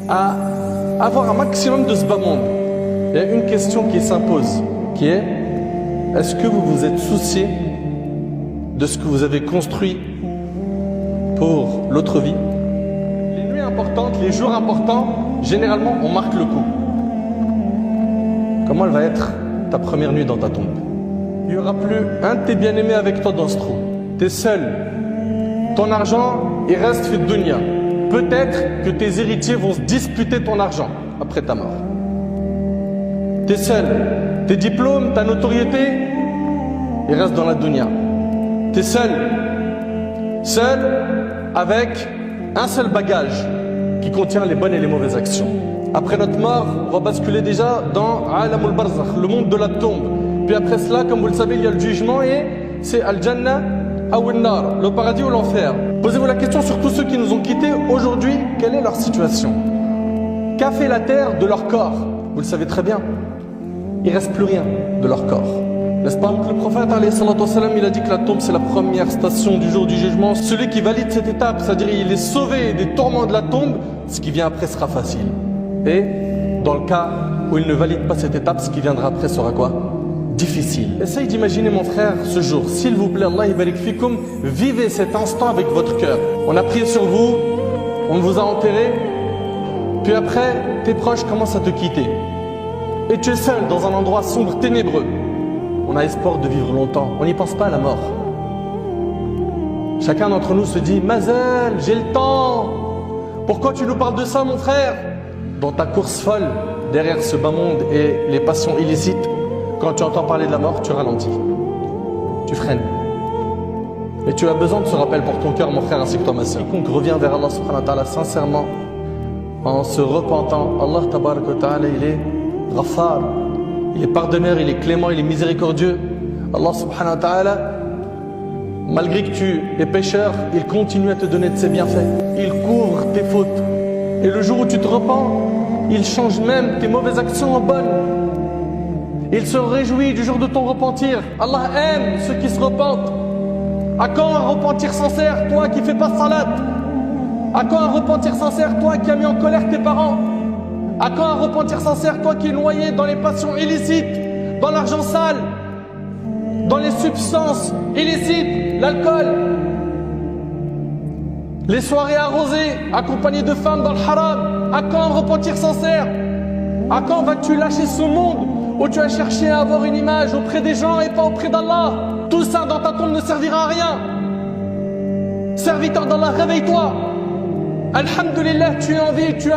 à avoir un maximum de ce bas monde, il y a une question qui s'impose, qui est: est-ce que vous vous êtes soucié de ce que vous avez construit pour l'autre vie? Les nuits importantes, les jours importants, généralement on marque le coup. Comment elle va être ta première nuit dans ta tombe? Il n'y aura plus un de tes bien-aimés avec toi dans ce trou. Tu es seul. Ton argent, il reste fait de dunya. Peut-être que tes héritiers vont se disputer ton argent après ta mort. Tu es seul. Tes diplômes, ta notoriété, ils restent dans la dunya. Tu es seul. Seul avec un seul bagage qui contient les bonnes et les mauvaises actions. Après notre mort, on va basculer déjà dans Alamul Barzakh, le monde de la tombe. Puis après cela, comme vous le savez, il y a le jugement et c'est Al-Jannah ou Al-Nar, le paradis ou l'enfer. Posez-vous la question sur tous ceux qui nous ont quittés aujourd'hui, quelle est leur situation? Qu'a fait la terre de leur corps? Vous le savez très bien, il ne reste plus rien de leur corps. N'est-ce pas? Le prophète il a dit que la tombe c'est la première station du jour du jugement. Celui qui valide cette étape, c'est-à-dire il est sauvé des tourments de la tombe, ce qui vient après sera facile. Et dans le cas où il ne valide pas cette étape, ce qui viendra après sera quoi? Difficile. Essaye d'imaginer mon frère ce jour. S'il vous plaît, Allah barik fikum, vivez cet instant avec votre cœur. On a prié sur vous, on vous a enterré, puis après tes proches commencent à te quitter. Et tu es seul dans un endroit sombre, ténébreux. On a espoir de vivre longtemps, on n'y pense pas à la mort. Chacun d'entre nous se dit: Mazel, j'ai le temps. Pourquoi tu nous parles de ça, mon frère? Dans ta course folle, derrière ce bas monde et les passions illicites, quand tu entends parler de la mort, tu ralentis. Tu freines. Et tu as besoin de ce rappel pour ton cœur, mon frère, ainsi que toi, ma soeur. Quiconque revient vers Allah subhanahu wa ta'ala sincèrement, en se repentant, Allah tabarak wa ta'ala, il est Ghaffar, il est pardonneur, il est clément, il est miséricordieux. Allah subhanahu wa ta'ala, malgré que tu es pécheur, il continue à te donner de ses bienfaits. Il couvre tes fautes. Et le jour où tu te repens, il change même tes mauvaises actions en bonnes. Il se réjouit du jour de ton repentir. Allah aime ceux qui se repentent. À quand un repentir sincère, toi qui fais pas salat? À quand un repentir sincère, toi qui as mis en colère tes parents? À quand un repentir sincère, toi qui es noyé dans les passions illicites, dans l'argent sale, dans les substances illicites, l'alcool, les soirées arrosées, accompagnées de femmes dans le haram? À quand un repentir sincère? À quand vas-tu lâcher ce monde où tu as cherché à avoir une image auprès des gens et pas auprès d'Allah? Tout ça dans ta tombe ne servira à rien. Serviteur d'Allah, réveille-toi. Alhamdulillah, tu es en vie, tu as la